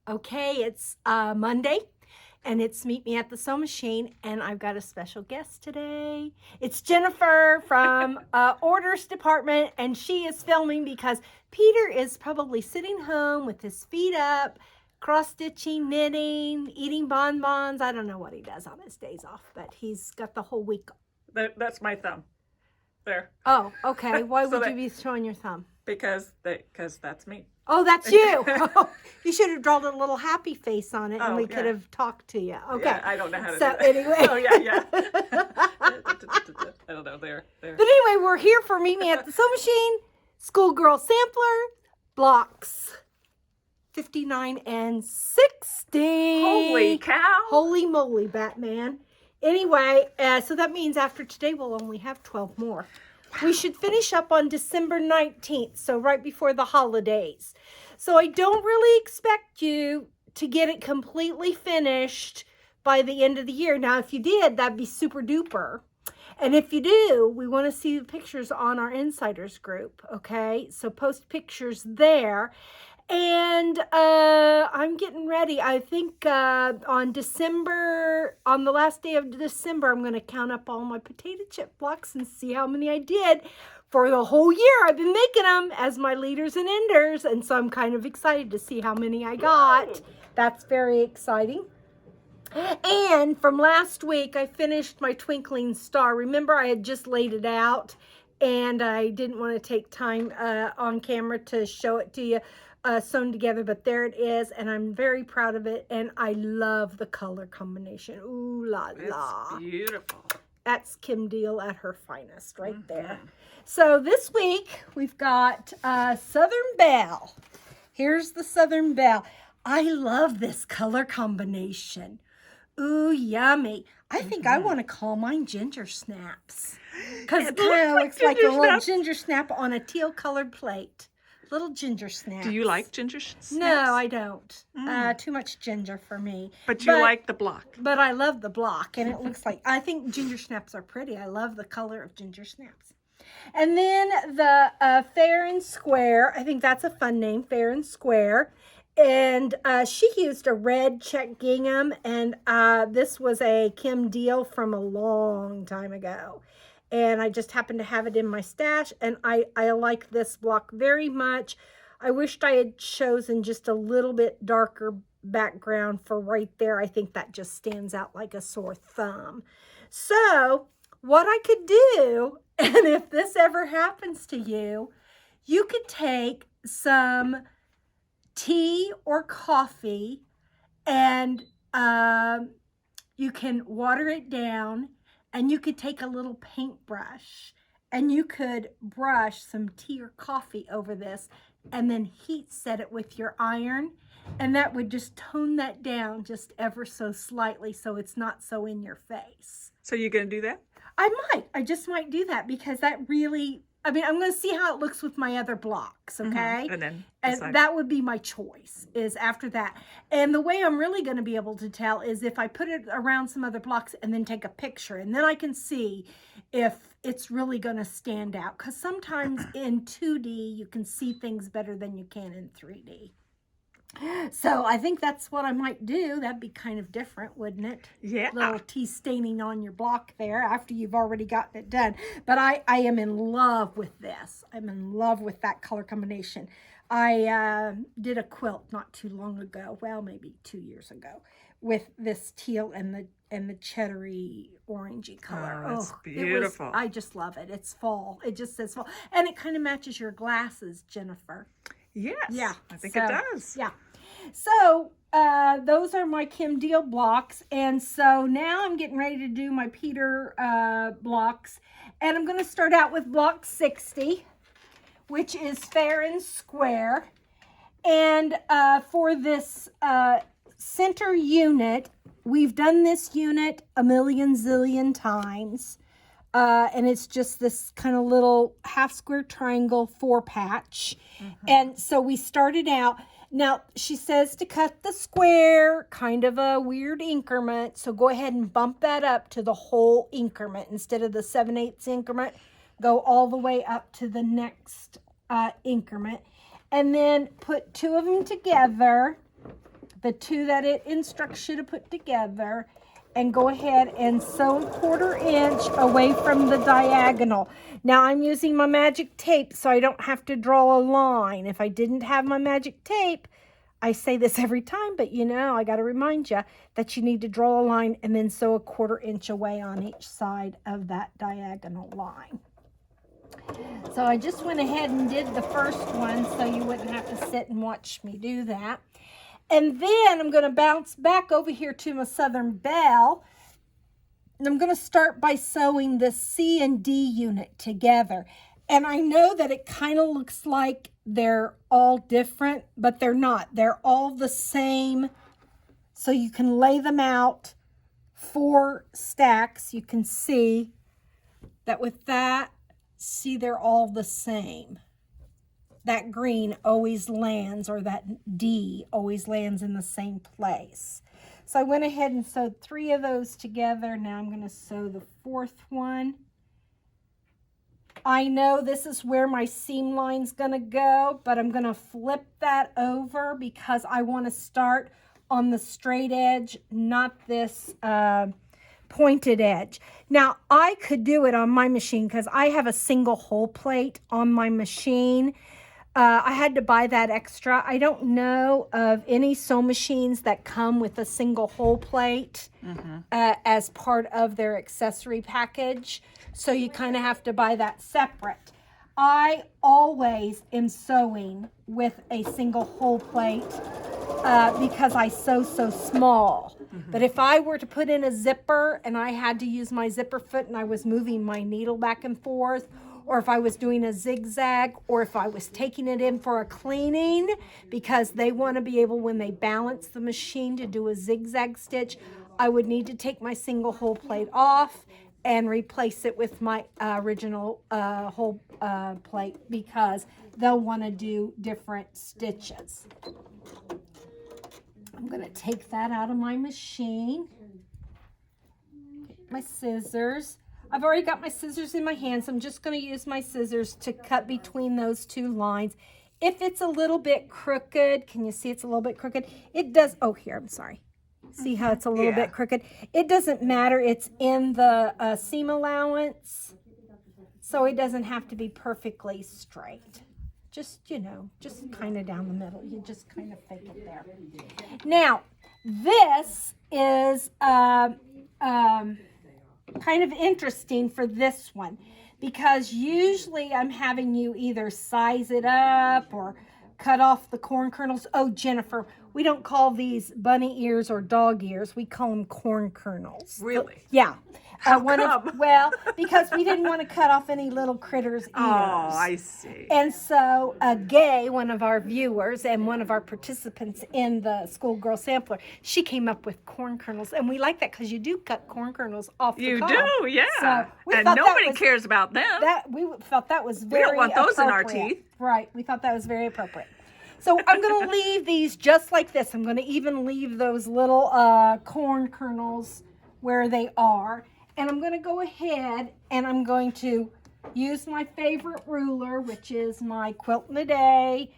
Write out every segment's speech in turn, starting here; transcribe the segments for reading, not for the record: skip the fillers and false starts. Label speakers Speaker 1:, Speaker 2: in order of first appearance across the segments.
Speaker 1: Okay, it's Monday, and it's Meet Me at the Sew Machine, and I've got a special guest today. It's Jennifer from Orders Department, and she is filming because Peter is probably sitting home with his feet up, cross-stitching, knitting, eating bonbons. I don't know what he does on his days off, but he's got the whole week.
Speaker 2: That's my thumb. There.
Speaker 1: Oh, okay. Why
Speaker 2: So
Speaker 1: would you be showing your thumb?
Speaker 2: Because that's me.
Speaker 1: Oh, that's you. You should have drawn a little happy face on it, and we could have talked to you. Okay.
Speaker 2: Yeah, I don't know how to do
Speaker 1: So
Speaker 2: that.
Speaker 1: anyway.
Speaker 2: Oh, yeah. I don't know. There.
Speaker 1: But anyway, we're here for Meet Me at the Sew Machine, Schoolgirl Sampler, blocks 59 and 60.
Speaker 2: Holy cow.
Speaker 1: Holy moly, Batman. Anyway, so that means after today, we'll only have 12 more. We should finish up on December 19th, so right before the holidays. So I don't really expect you to get it completely finished by the end of the year. Now, if you did, that'd be super duper. And if you do, we want to see the pictures on our Insiders group, okay? So post pictures there. And I'm getting ready. I think on the last day of December, I'm going to count up all my potato chip blocks and see how many I did for the whole year. I've been making them as my leaders and enders, and so I'm kind of excited to see how many I got. That's very exciting. And from last week, I finished my Twinkling Star. Remember, I had just laid it out, and I didn't want to take time on camera to show it to you. Sewn together, but there it is, and I'm very proud of it, and I love the color combination. Ooh la la.
Speaker 2: It's beautiful.
Speaker 1: That's Kim Deal at her finest right there. So this week we've got Southern Belle. Here's the Southern Belle. I love this color combination. Ooh, yummy. I think I want to call mine Ginger Snaps, because it kind of looks like a little ginger snap on a teal colored plate. Little ginger snaps.
Speaker 2: Do you like ginger snaps?
Speaker 1: No, I don't. Too much ginger for me.
Speaker 2: But you like the block.
Speaker 1: But I love the block, and it looks like, I think ginger snaps are pretty. I love the color of ginger snaps. And then the Fair and Square. I think that's a fun name, Fair and Square. And she used a red check gingham, and this was a Kim Deal from a long time ago. And I just happened to have it in my stash, and I like this block very much. I wished I had chosen just a little bit darker background for right there. I think that just stands out like a sore thumb. So what I could do, and if this ever happens to you, you could take some tea or coffee, and you can water it down, and you could take a little paintbrush, and you could brush some tea or coffee over this, and then heat set it with your iron, and that would just tone that down just ever so slightly so it's not so in your face.
Speaker 2: So you're going to do that?
Speaker 1: I just might do that, because that really, I'm going to see how it looks with my other blocks, okay?
Speaker 2: And then
Speaker 1: And that would be my choice, is after that. And the way I'm really going to be able to tell is if I put it around some other blocks and then take a picture, and then I can see if it's really going to stand out. Because sometimes in 2D, you can see things better than you can in 3D. So I think that's what I might do. That'd be kind of different, wouldn't it?
Speaker 2: Yeah.
Speaker 1: Little tea staining on your block there after you've already gotten it done. But I am in love with this. I'm in love with that color combination. I did a quilt not too long ago, well, maybe 2 years ago, with this teal and the cheddary orangey color.
Speaker 2: Oh, that's beautiful.
Speaker 1: I just love it. It's fall. It just says fall. And it kind of matches your glasses, Jennifer.
Speaker 2: Yes.
Speaker 1: Yeah.
Speaker 2: I think it does.
Speaker 1: Yeah. So those are my Kim Deal blocks. And so now I'm getting ready to do my Peter blocks. And I'm going to start out with block 60, which is Fair and Square. And for this center unit, we've done this unit a million zillion times. And it's just this kind of little half square triangle 4-patch. And so we started out. Now, she says to cut the square, kind of a weird increment. So go ahead and bump that up to the whole increment. Instead of the 7/8 increment, go all the way up to the next increment. And then put two of them together the two that it instructs you to put together, and go ahead and sew 1/4 inch away from the diagonal. Now I'm using my magic tape so I don't have to draw a line. If I didn't have my magic tape, I say this every time, but you know, I got to remind you that you need to draw a line and then sew 1/4 inch away on each side of that diagonal line. So I just went ahead and did the first one so you wouldn't have to sit and watch me do that. And then I'm going to bounce back over here to my Southern Belle. And I'm going to start by sewing the C and D unit together. And I know that it kind of looks like they're all different, but they're not. They're all the same. So you can lay them out 4 stacks. You can see that with that, see, they're all the same. That green always lands, or that D always lands in the same place. So I went ahead and sewed 3 of those together. Now I'm going to sew the 4th one. I know this is where my seam line's going to go, but I'm going to flip that over because I want to start on the straight edge, not this pointed edge. Now, I could do it on my machine because I have a single hole plate on my machine. I had to buy that extra. I don't know of any sew machines that come with a single hole plate as part of their accessory package. So you kind of have to buy that separate. I always am sewing with a single hole plate because I sew so small. But if I were to put in a zipper and I had to use my zipper foot and I was moving my needle back and forth, or if I was doing a zigzag, or if I was taking it in for a cleaning, because they want to be able, when they balance the machine, to do a zigzag stitch, I would need to take my single hole plate off and replace it with my original hole plate, because they'll want to do different stitches. I'm going to take that out of my machine. Get my scissors. I've already got my scissors in my hand, so I'm just going to use my scissors to cut between those 2 lines. If it's a little bit crooked, can you see it's a little bit crooked? It does, oh, here, I'm sorry. See how it's a little bit crooked? It doesn't matter. It's in the seam allowance, so it doesn't have to be perfectly straight. Just, you know, just kind of down the middle. You just kind of fake it there. Now, this is kind of interesting for this one, because usually I'm having you either size it up or cut off the corn kernels. Oh, Jennifer, we don't call these bunny ears or dog ears. We call them corn kernels.
Speaker 2: Really?
Speaker 1: Yeah.
Speaker 2: How come?
Speaker 1: Well, because we didn't want to cut off any little critters' ears.
Speaker 2: Oh, I see.
Speaker 1: And so Gay, one of our viewers and one of our participants in the Schoolgirl Sampler, she came up with corn kernels. And we like that because you do cut corn kernels off the
Speaker 2: You
Speaker 1: cob.
Speaker 2: do, yeah.
Speaker 1: So we
Speaker 2: and
Speaker 1: thought
Speaker 2: nobody
Speaker 1: that was,
Speaker 2: cares about them.
Speaker 1: we felt that was very
Speaker 2: We don't want those in our
Speaker 1: appropriate.
Speaker 2: teeth.
Speaker 1: Right. We thought that was very appropriate. So I'm going to leave these just like this. I'm going to even leave those little corn kernels where they are. And I'm going to go ahead and I'm going to use my favorite ruler, which is my Quilt in a Day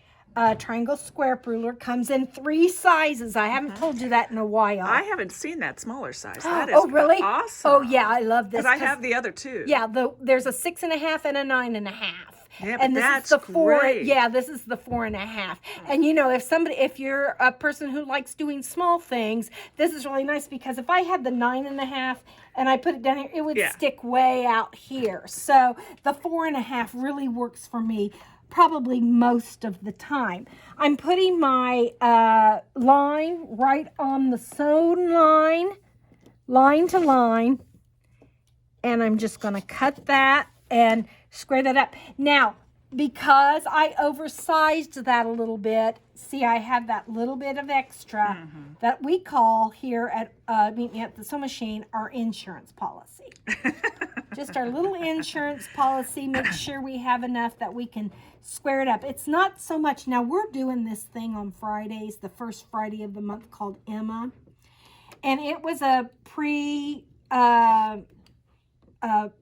Speaker 1: triangle square ruler. Comes in 3 sizes. I haven't told you that in a while.
Speaker 2: I haven't seen that smaller size. That is
Speaker 1: really?
Speaker 2: awesome.
Speaker 1: Oh, yeah, I love this.
Speaker 2: Because I have the other 2.
Speaker 1: Yeah, there's a 6.5 and a 9.5.
Speaker 2: Yeah, but
Speaker 1: and this
Speaker 2: that's
Speaker 1: is the 4.
Speaker 2: great.
Speaker 1: Yeah, this is the 4.5. And you know, if you're a person who likes doing small things, this is really nice, because if I had the 9.5 and I put it down here, it would stick way out here. So the 4.5 really works for me probably most of the time. I'm putting my line right on the sewn line to line, and I'm just going to cut that and square that up. Now, because I oversized that a little bit, see, I have that little bit of extra that we call here at Meet Me at the Sew Machine our insurance policy. Just our little insurance policy. Make sure we have enough that we can square it up. It's not so much, now we're doing this thing on Fridays, the first Friday of the month, called Emma. And it was a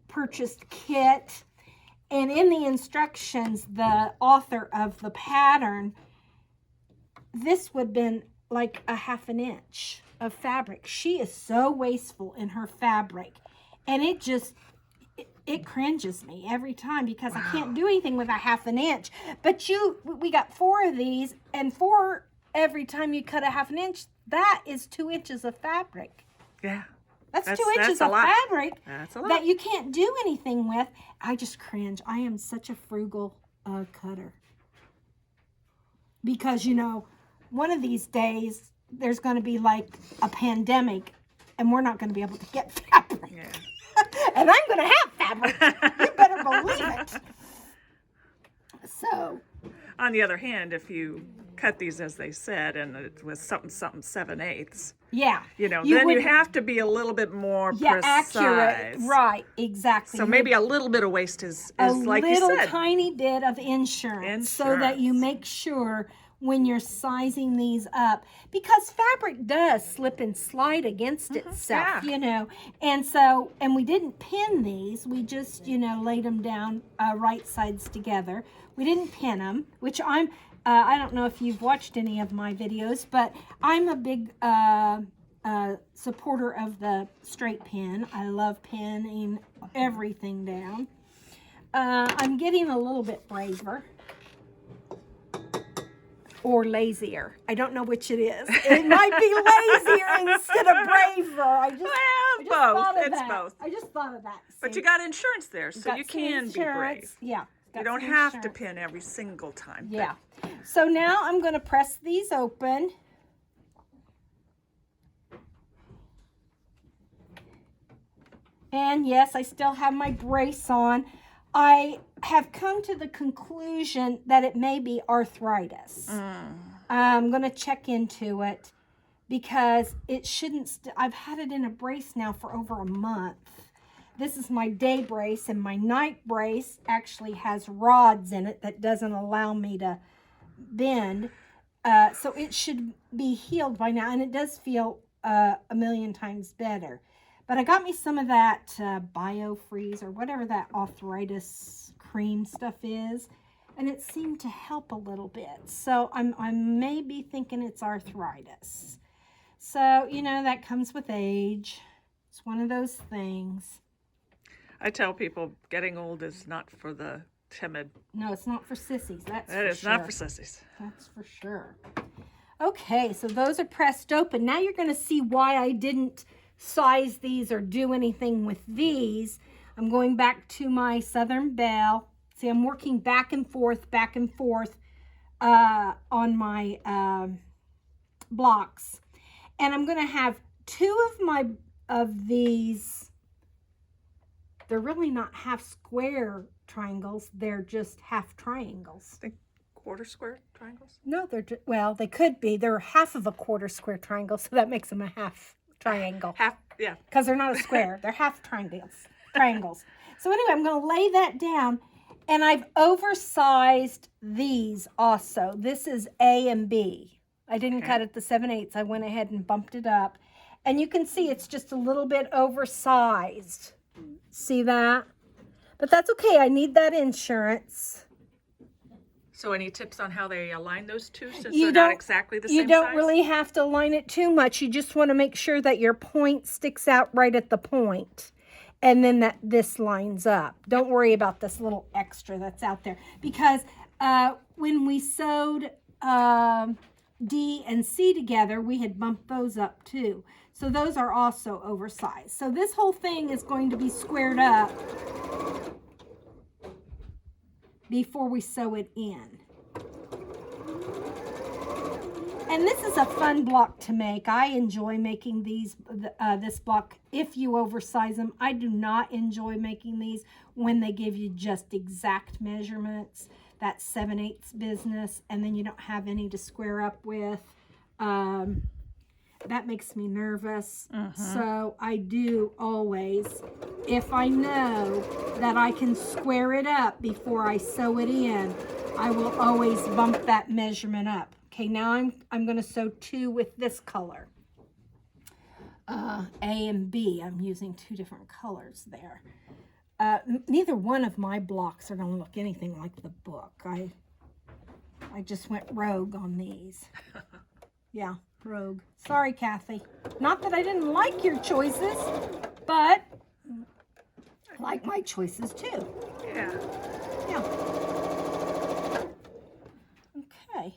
Speaker 1: purchased kit. And in the instructions, the author of the pattern, this would have been like a half an inch of fabric. She is so wasteful in her fabric, and it just it cringes me every time because I can't do anything with a half an inch. But we got 4 of these, and 4 every time you cut a half an inch, that is 2 inches of fabric.
Speaker 2: Yeah.
Speaker 1: That's 2 inches of fabric
Speaker 2: That's a lot.
Speaker 1: that you can't do anything with. I just cringe. I am such a frugal cutter. Because, you know, one of these days, there's going to be like a pandemic, and we're not going to be able to get fabric.
Speaker 2: Yeah.
Speaker 1: And I'm going to have fabric. You better believe it. So.
Speaker 2: On the other hand, if you cut these as they said, and it was something 7/8,
Speaker 1: Yeah.
Speaker 2: you know, then you have to be a little bit more precise.
Speaker 1: Accurate. Right, exactly.
Speaker 2: So maybe a little bit of waste is like you
Speaker 1: little
Speaker 2: said.
Speaker 1: tiny bit of insurance so that you make sure when you're sizing these up, because fabric does slip and slide against itself, you know. And so, and we didn't pin these. We just, you know, laid them down right sides together. We didn't pin them, which I don't know if you've watched any of my videos, but I'm a big supporter of the straight pin. I love pinning everything down. I'm getting a little bit braver. Or lazier. I don't know which it is. It might be lazier instead of braver. I just
Speaker 2: both.
Speaker 1: thought of
Speaker 2: It's
Speaker 1: that.
Speaker 2: both.
Speaker 1: I just thought of that.
Speaker 2: But
Speaker 1: See?
Speaker 2: you got insurance there, so
Speaker 1: Got
Speaker 2: you
Speaker 1: some
Speaker 2: can be brave.
Speaker 1: insurance. Yeah.
Speaker 2: You
Speaker 1: got
Speaker 2: don't
Speaker 1: some
Speaker 2: have to
Speaker 1: insurance.
Speaker 2: pin every single time.
Speaker 1: Yeah. So now I'm going to press these open. And yes, I still have my brace on. I have come to the conclusion that it may be arthritis. I'm going to check into it because it shouldn't. I've had it in a brace now for over a month. This is my day brace, and my night brace actually has rods in it that doesn't allow me to bend. So it should be healed by now, and it does feel a million times better. But I got me some of that BioFreeze or whatever that arthritis cream stuff is, and it seemed to help a little bit. So I may be thinking it's arthritis. So, you know, that comes with age. It's one of those things.
Speaker 2: I tell people getting old is not for the timid.
Speaker 1: No, it's not for sissies. That's
Speaker 2: It is not for sissies.
Speaker 1: That's for sure. Okay, so those are pressed open. Now you're going to see why I didn't size these or do anything with these. I'm going back to my Southern Belle. See, I'm working back and forth on my blocks. And I'm going to have 2 of these. They're really not half square triangles. They're just half triangles.
Speaker 2: Think quarter square triangles?
Speaker 1: No, well, they could be. They're half of a quarter square triangle, so that makes them a half triangle.
Speaker 2: Half, yeah.
Speaker 1: Because they're not a square. They're half triangles. So anyway, I'm going to lay that down, and I've oversized these also. This is A and B. I didn't cut it to 7/8. I went ahead and bumped it up. And you can see it's just a little bit oversized. See that? But that's okay. I need that insurance.
Speaker 2: So any tips on how they align those two since
Speaker 1: You
Speaker 2: they're
Speaker 1: don't-
Speaker 2: not exactly the same
Speaker 1: You don't
Speaker 2: size?
Speaker 1: really have to line it too much. You just want to make sure that your point sticks out right at the point. And then that this lines up. Don't worry about this little extra that's out there. Because when we sewed D and C together, we had bumped those up too. So those are also oversized. So this whole thing is going to be squared up before we sew it in. And this is a fun block to make. I enjoy making this block if you oversize them. I do not enjoy making these when they give you just exact measurements. That's 7/8 business, and then you don't have any to square up with. That makes me nervous. So I do always, if I know that I can square it up before I sew it in, I will always bump that measurement up. Okay, now I'm going to sew 2 with this color. A and B. I'm using 2 different colors there. Neither one of my blocks are going to look anything like the book. I just went rogue on these. Yeah. Rogue. Sorry, Kathy. Not that I didn't like your choices, but I like my choices too.
Speaker 2: Yeah.
Speaker 1: Yeah. Okay.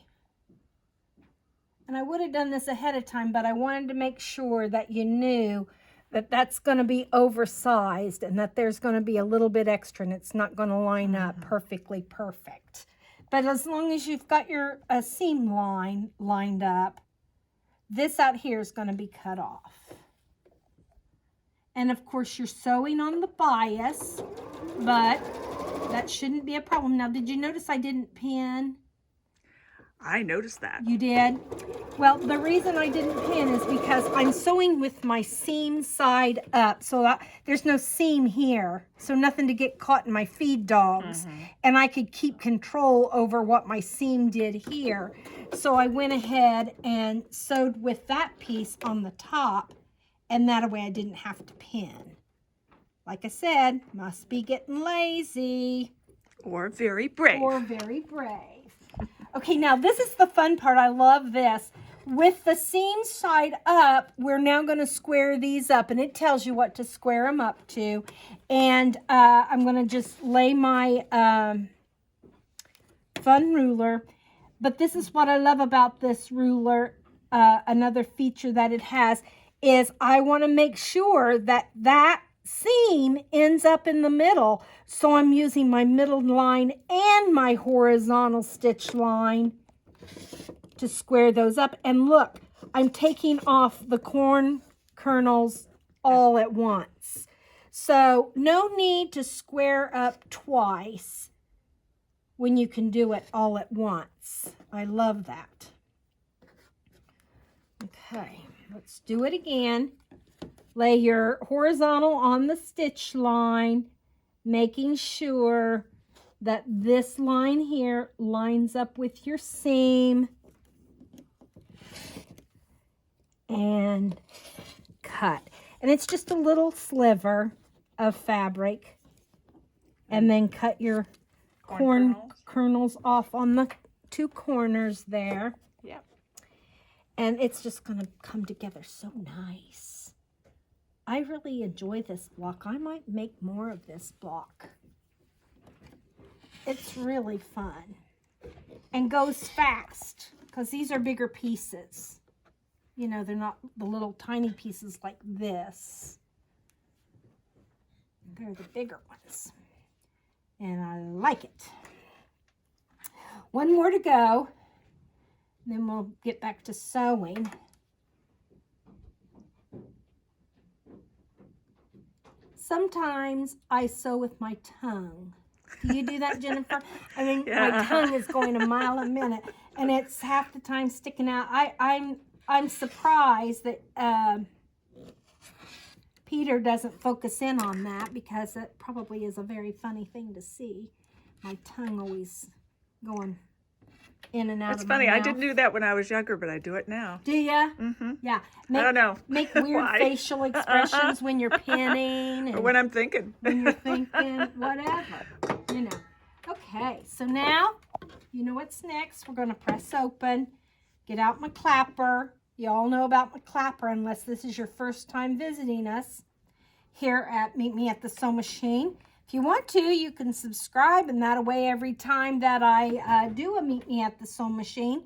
Speaker 1: And I would have done this ahead of time, but I wanted to make sure that you knew that that's going to be oversized and that there's going to be a little bit extra and it's not going to line up perfectly perfect. But as long as you've got your seam line lined up, this out here is going to be cut off. And of course you're sewing on the bias, but that shouldn't be a problem. Now, did you notice I didn't pin?
Speaker 2: I noticed that.
Speaker 1: You did? Well, the reason I didn't pin is because I'm sewing with my seam side up. So there's no seam here. So nothing to get caught in my feed dogs. And I could keep control over what my seam did here. So I went ahead and sewed with that piece on the top. And that way I didn't have to pin. Like I said, must be getting lazy.
Speaker 2: Or very brave.
Speaker 1: Or very brave. Okay, now this is the fun part. I love this. With the seam side up, we're now going to square these up. And it tells you what to square them up to. And I'm going to just lay my fun ruler. But this is what I love about this ruler. Another feature that it has is I want to make sure that that seam ends up in the middle. So I'm using my middle line and my horizontal stitch line to square those up. And look, I'm taking off the corn kernels all at once. So no need to square up twice when you can do it all at once. I love that. Okay, let's do it again. Lay your horizontal on the stitch line, making sure that this line here lines up with your seam. And cut. And it's just a little sliver of fabric. And then cut your corn kernels off on the two corners there.
Speaker 2: Yep.
Speaker 1: And it's just going to come together so nice. I really enjoy this block. I might make more of this block. It's really fun. And goes fast because these are bigger pieces. You know, they're not the little tiny pieces like this. They're the bigger ones. And I like it. One more to go. Then we'll get back to sewing. Sometimes I sew with my tongue. Do you do that, Jennifer? I mean, my tongue is going a mile a minute, and it's half the time sticking out. I'm surprised that Peter doesn't focus in on that because it probably is a very funny thing to see. My tongue always going in and out
Speaker 2: It's
Speaker 1: of
Speaker 2: funny.
Speaker 1: my
Speaker 2: I
Speaker 1: mouth.
Speaker 2: didn't do that when I was younger, but I do it now.
Speaker 1: Do ya?
Speaker 2: Mm-hmm.
Speaker 1: Yeah.
Speaker 2: I don't know.
Speaker 1: Make weird
Speaker 2: Why?
Speaker 1: facial expressions when you're pinning.
Speaker 2: Or
Speaker 1: And
Speaker 2: when I'm thinking.
Speaker 1: when you're thinking, whatever, you know. Okay, so now, you know what's next. We're going to press open, get out my clapper. You all know about my clapper unless this is your first time visiting us here at Meet Me at the Sew Machine. If you want to, you can subscribe, and that way every time that I do a Meet Me at the Sew Machine,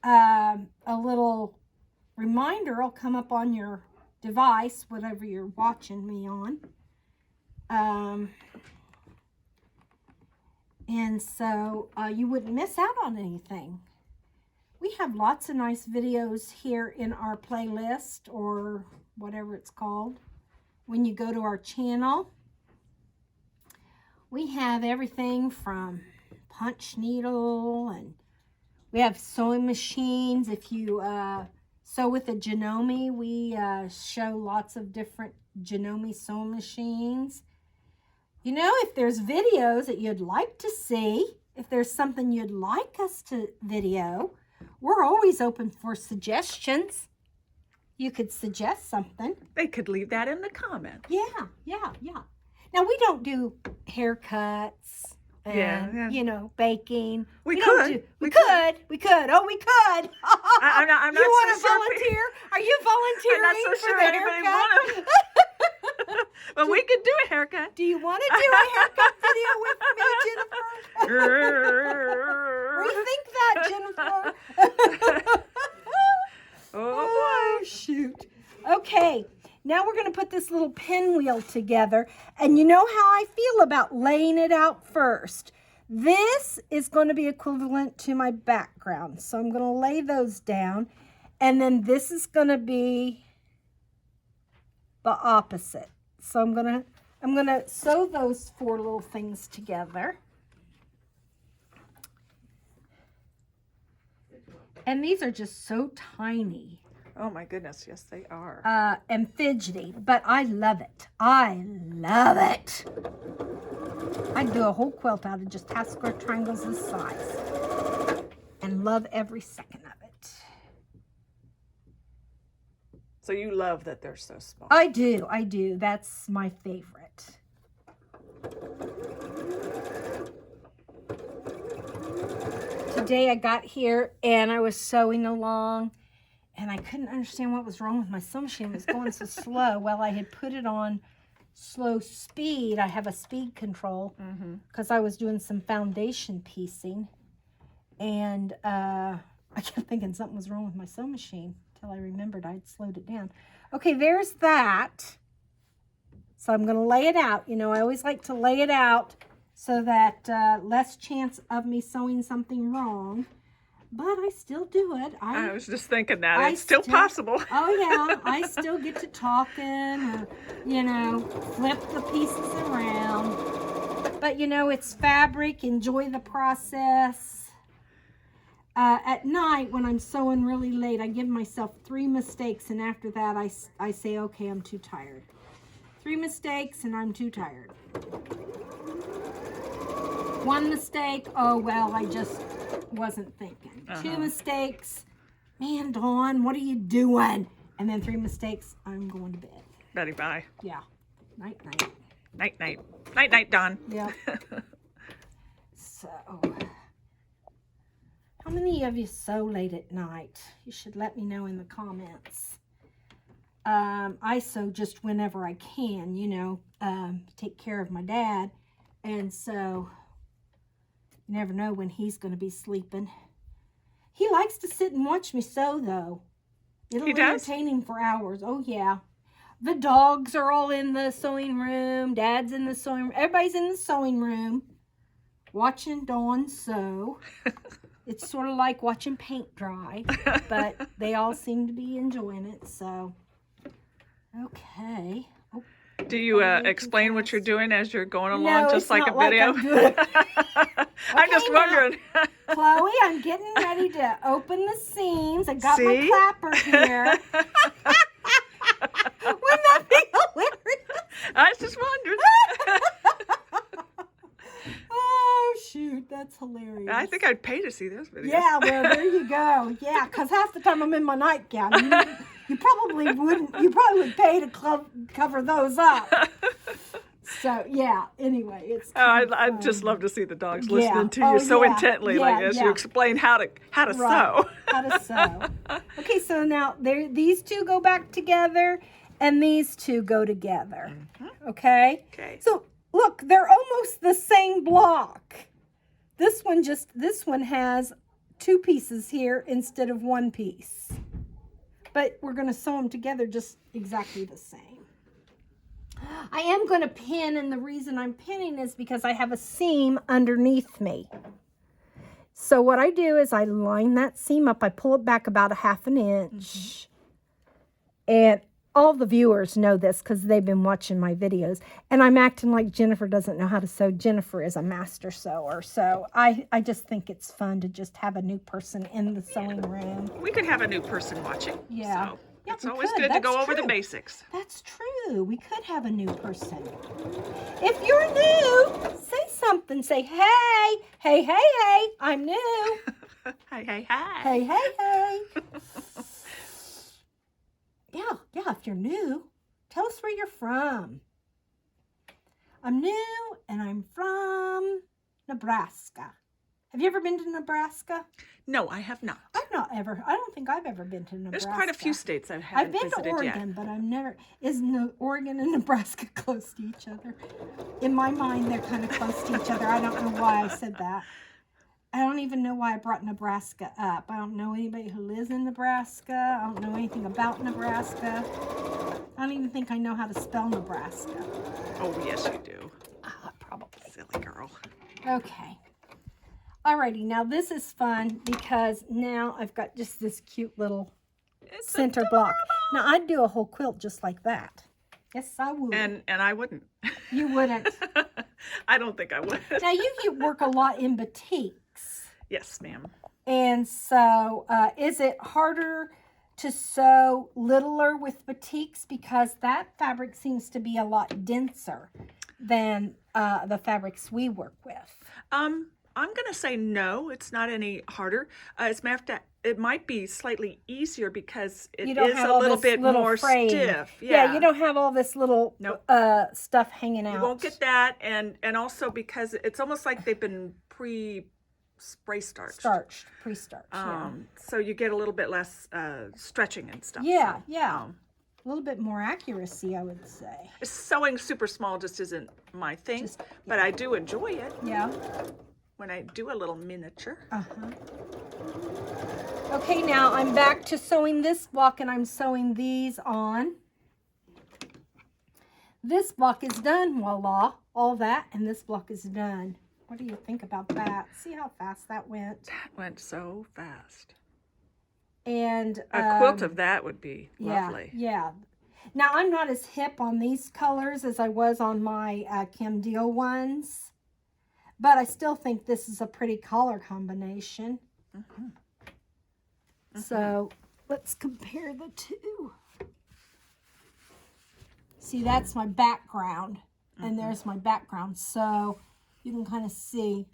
Speaker 1: a little reminder will come up on your device, whatever you're watching me on. And so you wouldn't miss out on anything. We have lots of nice videos here in our playlist, or whatever it's called, when you go to our channel. We have everything from punch needle, and we have sewing machines. If you sew with a Janome, we show lots of different Janome sewing machines. You know, if there's videos that you'd like to see, if there's something you'd like us to video, we're always open for suggestions. You could suggest something.
Speaker 2: They could leave that in the comments.
Speaker 1: Yeah. Now, we don't do haircuts and
Speaker 2: Yeah.
Speaker 1: you know, baking.
Speaker 2: We
Speaker 1: don't
Speaker 2: could.
Speaker 1: do-
Speaker 2: We
Speaker 1: we could. We could. Oh, we could.
Speaker 2: I'm not
Speaker 1: You want
Speaker 2: so
Speaker 1: to
Speaker 2: sure
Speaker 1: volunteer? Are you
Speaker 2: I'm
Speaker 1: volunteering
Speaker 2: not so
Speaker 1: for
Speaker 2: sure
Speaker 1: the
Speaker 2: anybody
Speaker 1: haircut?
Speaker 2: would. But we could do a haircut.
Speaker 1: Do you want to do a haircut video with me, Jennifer? Rethink that, Jennifer.
Speaker 2: Oh boy.
Speaker 1: Shoot. Okay, now we're going to put this little pinwheel together. And you know how I feel about laying it out first. This is going to be equivalent to my background. So I'm going to lay those down. And then this is going to be the opposite. So I'm going to sew those 4 little things together. And these are just so tiny.
Speaker 2: Oh my goodness, yes they are.
Speaker 1: And fidgety, but I love it. I love it. I'd do a whole quilt out of just half square triangles this size. And love every second of it.
Speaker 2: So you love that they're so small.
Speaker 1: I do. That's my favorite. Today I got here and I was sewing along and I couldn't understand what was wrong with my sewing machine. It was going so slow. Well, I had put it on slow speed. I have a speed control because I was doing some foundation piecing. And I kept thinking something was wrong with my sewing machine until I remembered I'd slowed it down. Okay, there's that. So I'm going to lay it out. You know, I always like to lay it out so that less chance of me sewing something wrong. But I still do it.
Speaker 2: I was just thinking that.
Speaker 1: I
Speaker 2: It's still possible.
Speaker 1: Oh, yeah. I still get to talking or, you know, flip the pieces around. But, you know, it's fabric. Enjoy the process. At night, when I'm sewing really late, I give myself 3 mistakes. And after that, I say, okay, I'm too tired. 3 mistakes and I'm too tired. 1 mistake, oh, well, I just wasn't thinking. 2 mistakes, man, Dawn, what are you doing? And then 3 mistakes, I'm going to bed.
Speaker 2: Betty, bye.
Speaker 1: Yeah. Night, night.
Speaker 2: Night, night. Night, night, Dawn.
Speaker 1: Yeah. So, how many of you sew late at night? You should let me know in the comments. I sew just whenever I can, you know, take care of my dad. And so, you never know when he's going to be sleeping. He likes to sit and watch me sew, though. It'll entertain him for hours. Oh, yeah. The dogs are all in the sewing room. Dad's in the sewing room. Everybody's in the sewing room watching Dawn sew. It's sort of like watching paint dry, but they all seem to be enjoying it, so. Okay. Oh,
Speaker 2: Do you explain what you're doing as you're going along,
Speaker 1: no,
Speaker 2: just
Speaker 1: it's
Speaker 2: like
Speaker 1: not
Speaker 2: a video?
Speaker 1: I'm doing it.
Speaker 2: I'm just
Speaker 1: Okay, now.
Speaker 2: wondering.
Speaker 1: Chloe, I'm getting ready to open the seams. I got
Speaker 2: See?
Speaker 1: my clapper here. Wouldn't that be hilarious?
Speaker 2: I was just wondering.
Speaker 1: Oh, shoot. That's hilarious.
Speaker 2: I think I'd pay to see those videos.
Speaker 1: Yeah, well, there you go. Yeah, because half the time I'm in my nightgown. You probably wouldn't. You probably would pay to cover those up. So, yeah, anyway, it's
Speaker 2: I'd just love to see the dogs listening to you
Speaker 1: Oh,
Speaker 2: so
Speaker 1: yeah.
Speaker 2: intently,
Speaker 1: Yeah,
Speaker 2: like as
Speaker 1: yeah.
Speaker 2: you explain how to
Speaker 1: Right.
Speaker 2: sew.
Speaker 1: How to sew. Okay, so now these 2 go back together, and these 2 go together. Okay?
Speaker 2: Okay.
Speaker 1: So, look, they're almost the same block. This one has 2 pieces here instead of 1 piece. But we're going to sew them together just exactly the same. I am going to pin, and the reason I'm pinning is because I have a seam underneath me. So what I do is I line that seam up. I pull it back about a 1/2 inch. And all the viewers know this because they've been watching my videos. And I'm acting like Jennifer doesn't know how to sew. Jennifer is a master sewer. So I just think it's fun to just have a new person in the sewing room.
Speaker 2: We could have a new person watching.
Speaker 1: Yeah.
Speaker 2: So
Speaker 1: Yeah,
Speaker 2: it's
Speaker 1: we
Speaker 2: always
Speaker 1: could.
Speaker 2: good to go
Speaker 1: That's
Speaker 2: over the
Speaker 1: true.
Speaker 2: basics.
Speaker 1: That's true. We could have a new person. If you're new, say something. Say, hey, hey, hey, hey, I'm new.
Speaker 2: Hey, hey, hi.
Speaker 1: Hey, hey, hey. Yeah, if you're new, tell us where you're from. I'm new and I'm from Nebraska. Have you ever been to Nebraska?
Speaker 2: No, I have not.
Speaker 1: I don't think I've ever been to Nebraska.
Speaker 2: There's quite a few states I haven't
Speaker 1: I've been to
Speaker 2: visited
Speaker 1: Oregon,
Speaker 2: yet.
Speaker 1: but I've never. Oregon and Nebraska close to each other? In my mind, they're kind of close to each other. I don't know why I said that. I don't even know why I brought Nebraska up. I don't know anybody who lives in Nebraska. I don't know anything about Nebraska. I don't even think I know how to spell Nebraska.
Speaker 2: Oh, yes, you do.
Speaker 1: Probably.
Speaker 2: Silly girl.
Speaker 1: Okay. Alrighty, now this is fun because now I've got just this cute little
Speaker 2: It's
Speaker 1: center block. Now I'd do a whole quilt just like that. Yes, I would.
Speaker 2: And I wouldn't.
Speaker 1: You wouldn't.
Speaker 2: I don't think I would.
Speaker 1: Now you work a lot in batiks.
Speaker 2: Yes, ma'am.
Speaker 1: And so is it harder to sew littler with batiks? Because that fabric seems to be a lot denser than the fabrics we work with.
Speaker 2: I'm going to say no, it's not any harder. As a matter of fact, it might be slightly easier because it
Speaker 1: You don't
Speaker 2: is
Speaker 1: have
Speaker 2: a
Speaker 1: all
Speaker 2: little
Speaker 1: this
Speaker 2: bit
Speaker 1: little
Speaker 2: more
Speaker 1: frame.
Speaker 2: stiff.
Speaker 1: Yeah, you don't have all this little
Speaker 2: Nope.
Speaker 1: stuff hanging out.
Speaker 2: You won't get that, and also because it's almost like they've been pre-spray starched.
Speaker 1: Pre-starched.
Speaker 2: So you get a little bit less stretching and stuff.
Speaker 1: Yeah,
Speaker 2: So,
Speaker 1: yeah. A little bit more accuracy, I would say.
Speaker 2: Sewing super small just isn't my thing, but I do enjoy it
Speaker 1: Yeah.
Speaker 2: when I do a little miniature.
Speaker 1: Okay, now I'm back to sewing this block, and I'm sewing these on. This block is done, voila, all that, and this block is done. What do you think about that? See how fast that went?
Speaker 2: That went so fast.
Speaker 1: And
Speaker 2: A quilt of that would be lovely.
Speaker 1: Yeah. Now, I'm not as hip on these colors as I was on my Kim Deal ones, but I still think this is a pretty color combination. So let's compare the two. See, that's my background, and there's my background. So you can kind of see.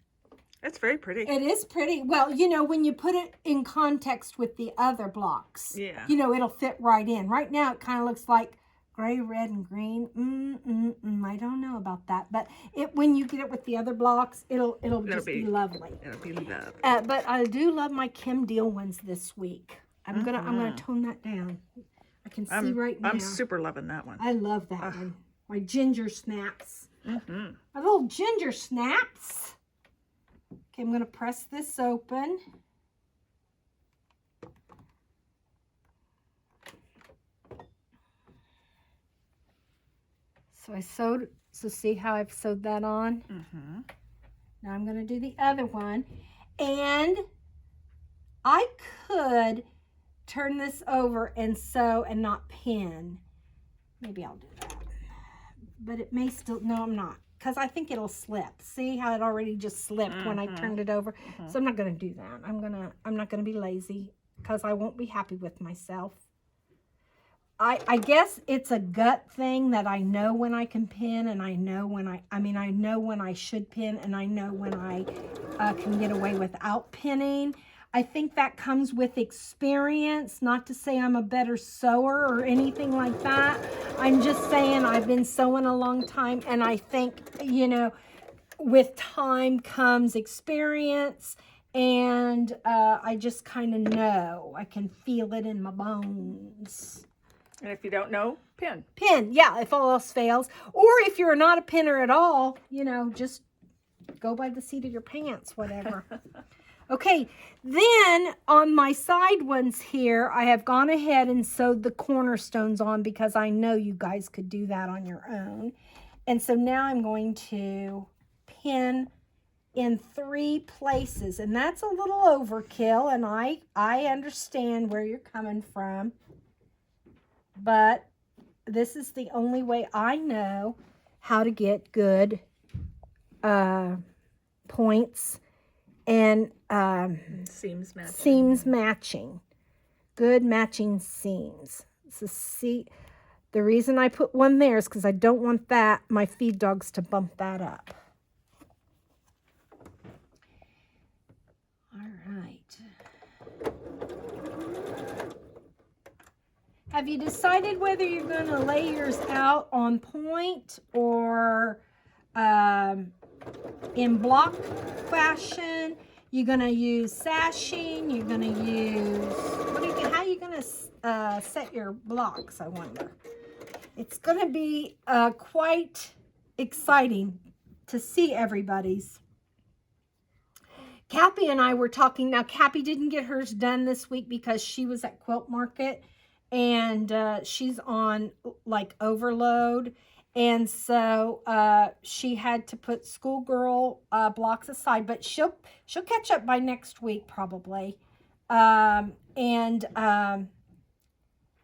Speaker 2: It's very pretty.
Speaker 1: It is pretty. Well, you know, when you put it in context with the other blocks,
Speaker 2: Yeah.
Speaker 1: you know, it'll fit right in. Right now, it kind of looks like gray, red, and green. I don't know about that. But when you get it with the other blocks, it'll just be lovely.
Speaker 2: It'll be lovely.
Speaker 1: But I do love my Kim Deal ones this week. I'm gonna tone that down. I can see right now.
Speaker 2: I'm super loving that one.
Speaker 1: I love that one. My ginger snaps. My little ginger snaps. Okay, I'm going to press this open. So I sewed, so see how I've sewed that on? Now I'm going to do the other one. And I could turn this over and sew and not pin. Maybe I'll do that. But it may still, no, I'm not. Because I think it'll slip. See how it already just slipped when I turned it over? So I'm not going to do that. I'm not going to be lazy because I won't be happy with myself. I guess it's a gut thing that I know when I can pin, and I know when I know when I should pin, and I know when I can get away without pinning. I think that comes with experience, not to say I'm a better sewer or anything like that. I'm just saying I've been sewing a long time, and I think, you know, with time comes experience, and I just kind of know. I can feel it in my bones.
Speaker 2: And if you don't know, pin.
Speaker 1: Pin, yeah, if all else fails. Or if you're not a pinner at all, you know, just go by the seat of your pants, whatever. Okay, then on my side ones here, I have gone ahead and sewed the cornerstones on because I know you guys could do that on your own. And so now I'm going to pin in 3 places, and that's a little overkill, and I understand where you're coming from, but this is the only way I know how to get good points and seams matching. Good matching seams. So see, the reason I put one there is because I don't want that, my feed dogs, to bump that up. All right. Have you decided whether you're going to lay yours out on point or in block fashion. You're going to use sashing. You're going to use, how are you going to set your blocks, I wonder? It's going to be quite exciting to see everybody's. Cappy and I were talking. Now, Cappy didn't get hers done this week because she was at Quilt Market, and she's on like overload. And so she had to put schoolgirl blocks aside, but she'll catch up by next week probably.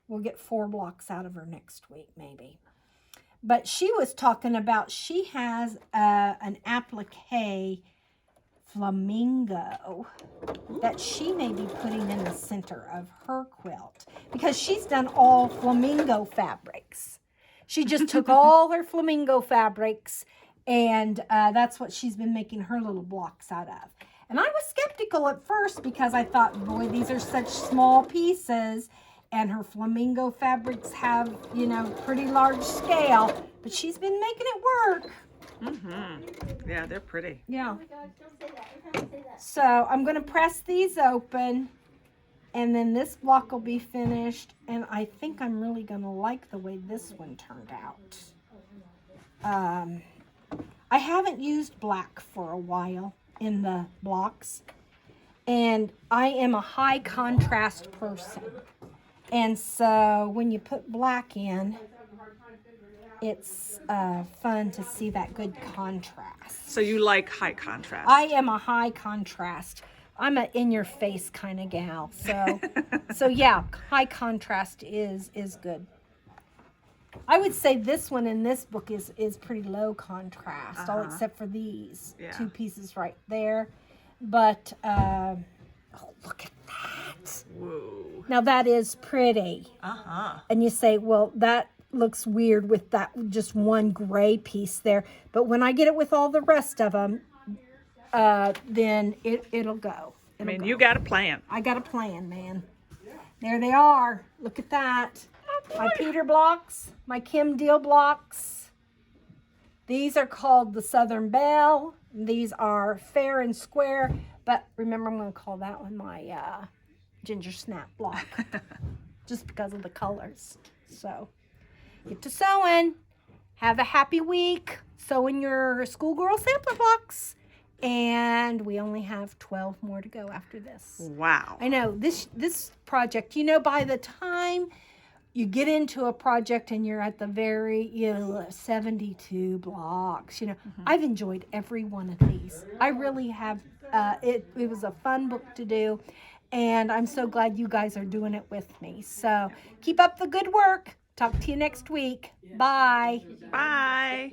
Speaker 1: We'll get 4 blocks out of her next week maybe. But she was talking about she has an applique flamingo that she may be putting in the center of her quilt because she's done all flamingo fabrics. She just took all her flamingo fabrics, and that's what she's been making her little blocks out of. And I was skeptical at first because I thought, boy, these are such small pieces, and her flamingo fabrics have, you know, pretty large scale, but she's been making it work.
Speaker 2: Yeah, they're pretty.
Speaker 1: Yeah. So I'm going to press these open, and then this block will be finished, and I think I'm really going to like the way this one turned out. I haven't used black for a while in the blocks, and I am a high contrast person, and so when you put black in, it's fun to see that good contrast.
Speaker 2: So you like high contrast?
Speaker 1: I am a high contrast. I'm a in-your-face kind of gal. So yeah, high contrast is good. I would say this one in this book is pretty low contrast, all except for these 2 pieces right there. But oh, look at that!
Speaker 2: Whoa!
Speaker 1: Now that is pretty. And you say, well, that looks weird with that just one gray piece there, but when I get it with all the rest of them, then it'll go.
Speaker 2: You got a plan.
Speaker 1: I got a plan, man. There they are. Look at that. My Peter blocks, my Kim Deal blocks. These are called the Southern Belle. These are fair and square, but remember, I'm going to call that one my Ginger Snap block, just because of the colors. So get to sewing. Have a happy week. Sew in your schoolgirl sampler box. And we only have 12 more to go after this.
Speaker 2: Wow.
Speaker 1: I know. This project, you know, by the time you get into a project and you're at the very, 72 blocks, I've enjoyed every one of these. I really have. It was a fun book to do. And I'm so glad you guys are doing it with me. So keep up the good work. Talk to you next week. Bye.
Speaker 2: Bye.